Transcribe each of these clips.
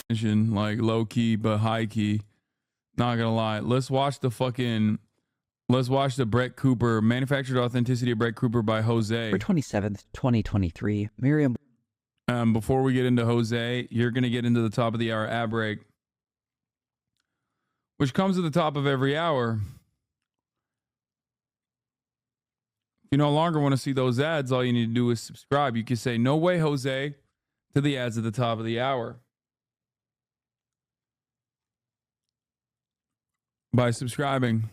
like low key but high key. Not gonna lie. Let's watch the Brett Cooper Manufactured Authenticity of Brett Cooper by Jose. For 27th, 2023, Miriam. Before we get into Jose, you're gonna get into the top of the hour ad break, which comes at the top of every hour. If you no longer want to see those ads, all you need to do is subscribe. You can say, "No way, Jose," to the ads at the top of the hour by subscribing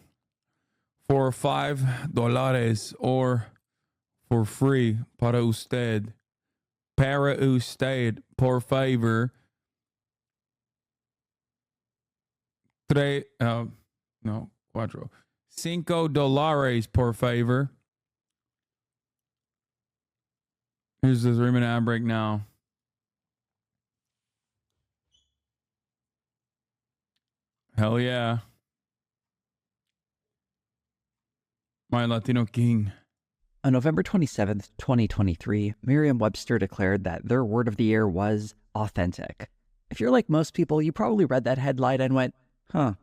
for $5 or for free. Para usted, por favor. Cuatro. $5 por favor. Here's the 3-minute ad break now. Hell yeah. My Latino King. On November 27th, 2023, Merriam-Webster declared that their word of the year was authentic. If you're like most people, you probably read that headline and went, huh,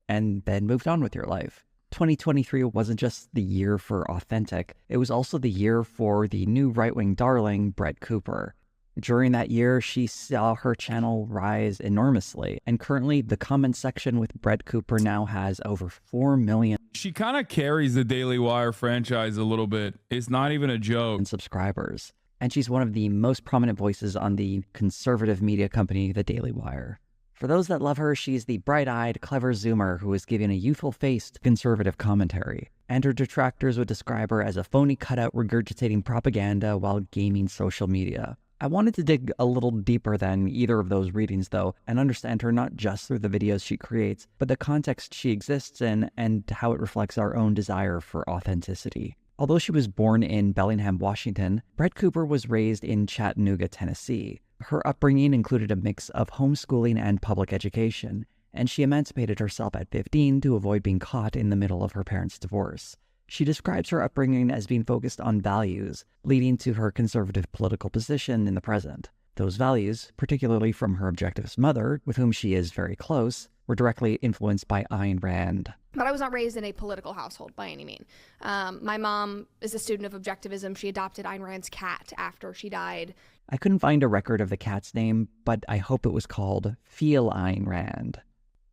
and then moved on with your life. 2023 wasn't just the year for authentic, it was also the year for the new right-wing darling, Brett Cooper. During that year, she saw her channel rise enormously, and currently the comment section with Brett Cooper now has over 4 million. She kind of carries the Daily Wire franchise a little bit. It's not even a joke. Subscribers. And she's one of the most prominent voices on the conservative media company, the Daily Wire. For those that love her, she's the bright-eyed, clever Zoomer who is giving a youthful face to conservative commentary. And her detractors would describe her as a phony cutout regurgitating propaganda while gaming social media. I wanted to dig a little deeper than either of those readings, though, and understand her not just through the videos she creates, but the context she exists in and how it reflects our own desire for authenticity. Although she was born in Bellingham, Washington, Brett Cooper was raised in Chattanooga, Tennessee. Her upbringing included a mix of homeschooling and public education, and she emancipated herself at 15 to avoid being caught in the middle of her parents' divorce. She describes her upbringing as being focused on values, leading to her conservative political position in the present. Those values, particularly from her objectivist mother, with whom she is very close, were directly influenced by Ayn Rand. But I was not raised in a political household by any means. My mom is a student of objectivism. She adopted Ayn Rand's cat after she died. I couldn't find a record of the cat's name, but I hope it was called Feel Ayn Rand.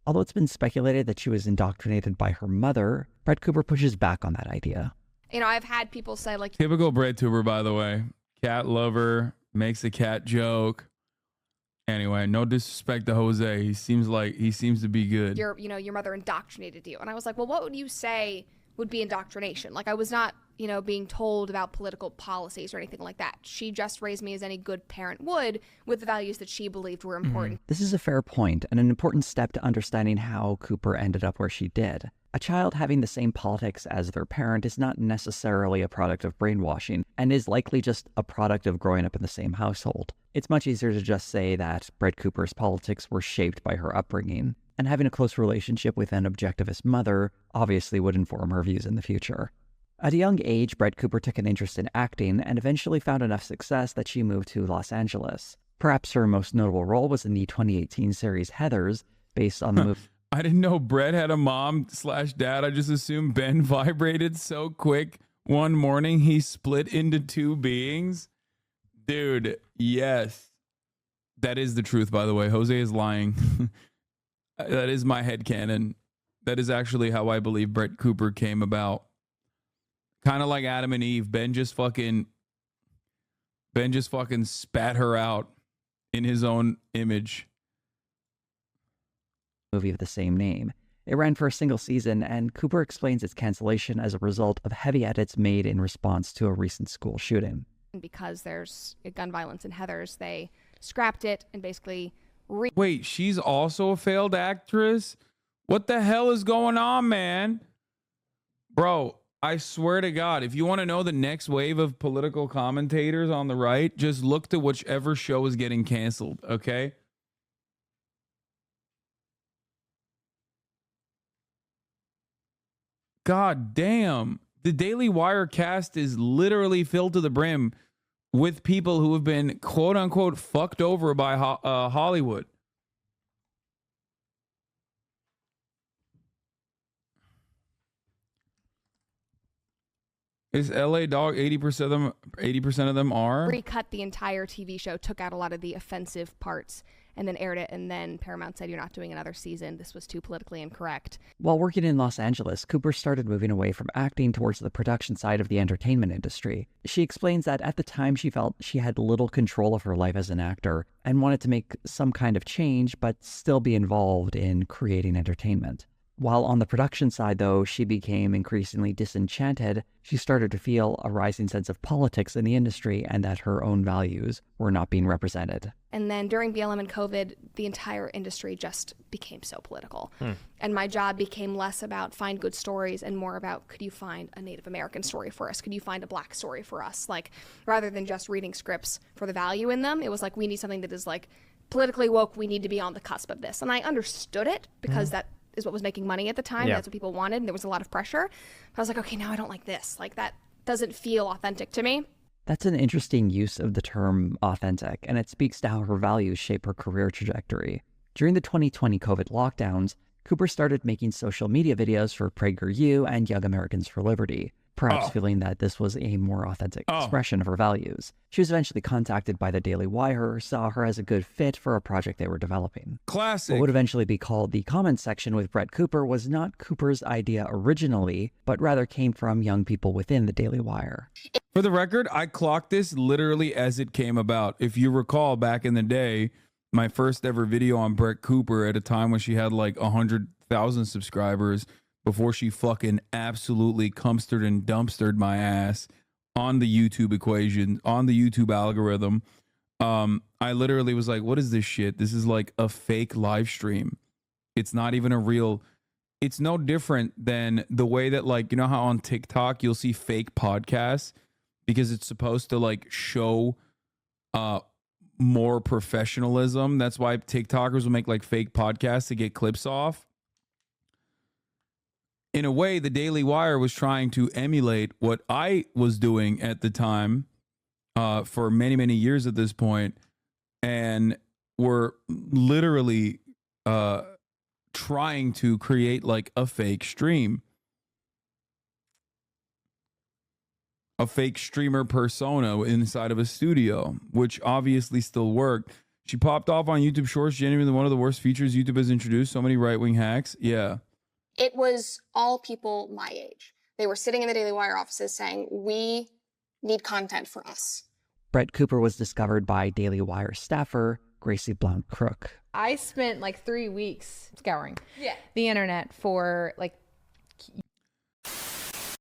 Although it's been speculated that she was indoctrinated by her mother, Brett Cooper pushes back on that idea. You know, I've had people say, like... Typical Brett Cooper, by the way. Cat lover, makes a cat joke. Anyway, no disrespect to Jose. He seems to be good. Your mother indoctrinated you. And I was like, well, what would you say would be indoctrination? Like, I was not, being told about political policies or anything like that. She just raised me as any good parent would, with the values that she believed were important. This is a fair point and an important step to understanding how Cooper ended up where she did. A child having the same politics as their parent is not necessarily a product of brainwashing, and is likely just a product of growing up in the same household. It's much easier to just say that Brett Cooper's politics were shaped by her upbringing, and having a close relationship with an objectivist mother obviously would inform her views in the future. At a young age, Brett Cooper took an interest in acting and eventually found enough success that she moved to Los Angeles. Perhaps her most notable role was in the 2018 series Heathers, based on the movie. I didn't know Brett had a mom/dad. I just assumed Ben vibrated so quick one morning he split into two beings. Dude, yes. That is the truth, by the way. Jose is lying. That is my headcanon. That is actually how I believe Brett Cooper came about. Kind of like Adam and Eve. Ben just fucking spat her out in his own image. Movie of the same name. It ran for a single season, and Cooper explains its cancellation as a result of heavy edits made in response to a recent school shooting. Because there's gun violence in Heathers, they scrapped it and basically... Wait, she's also a failed actress? What the hell is going on, man? Bro, I swear to God, if you want to know the next wave of political commentators on the right, just look to whichever show is getting canceled, okay? God damn. The Daily Wire cast is literally filled to the brim with people who have been quote unquote fucked over by Hollywood. Is LA Dog 80% of them? 80% of them are. Recut the entire TV show, took out a lot of the offensive parts, and then aired it. And then Paramount said, "You're not doing another season. This was too politically incorrect." While working in Los Angeles, Cooper started moving away from acting towards the production side of the entertainment industry. She explains that at the time she felt she had little control of her life as an actor and wanted to make some kind of change but still be involved in creating entertainment. While on the production side, though, she became increasingly disenchanted. She started to feel a rising sense of politics in the industry and that her own values were not being represented. And then during BLM and COVID, the entire industry just became so political. And my job became less about find good stories and more about, could you find a Native American story for us? Could you find a Black story for us? Like, rather than just reading scripts for the value in them, it was like, we need something that is like politically woke. We need to be on the cusp of this. And I understood it because that is what was making money at the time. That's what people wanted. And there was a lot of pressure. But I was like, okay, now I don't like this. Like, that doesn't feel authentic to me. That's an interesting use of the term authentic, and it speaks to how her values shape her career trajectory. During the 2020 COVID lockdowns, Cooper started making social media videos for PragerU and Young Americans for Liberty, perhaps feeling that this was a more authentic expression of her values. She was eventually contacted by the Daily Wire, saw her as a good fit for a project they were developing. Classic. What would eventually be called the comment section with Brett Cooper was not Cooper's idea originally, but rather came from young people within the Daily Wire. For the record, I clocked this literally as it came about. If you recall, back in the day, my first ever video on Brett Cooper at a time when she had like 100,000 subscribers, before she fucking absolutely cumstered and dumpstered my ass on the YouTube equation, on the YouTube algorithm. I literally was like, what is this shit? This is like a fake live stream. It's not even a real... It's no different than the way that, like, you know how on TikTok you'll see fake podcasts because it's supposed to like show more professionalism. That's why TikTokers will make like fake podcasts to get clips off. In a way, the Daily Wire was trying to emulate what I was doing at the time for many, many years at this point, and were literally trying to create like a fake stream. A fake streamer persona inside of a studio, which obviously still worked. She popped off on YouTube Shorts, genuinely one of the worst features YouTube has introduced. So many right-wing hacks. Yeah. It was all people my age. They were sitting in the Daily Wire offices saying, we need content for us. Brett Cooper was discovered by Daily Wire staffer Gracie Blount Crook. I spent like 3 weeks scouring the internet for like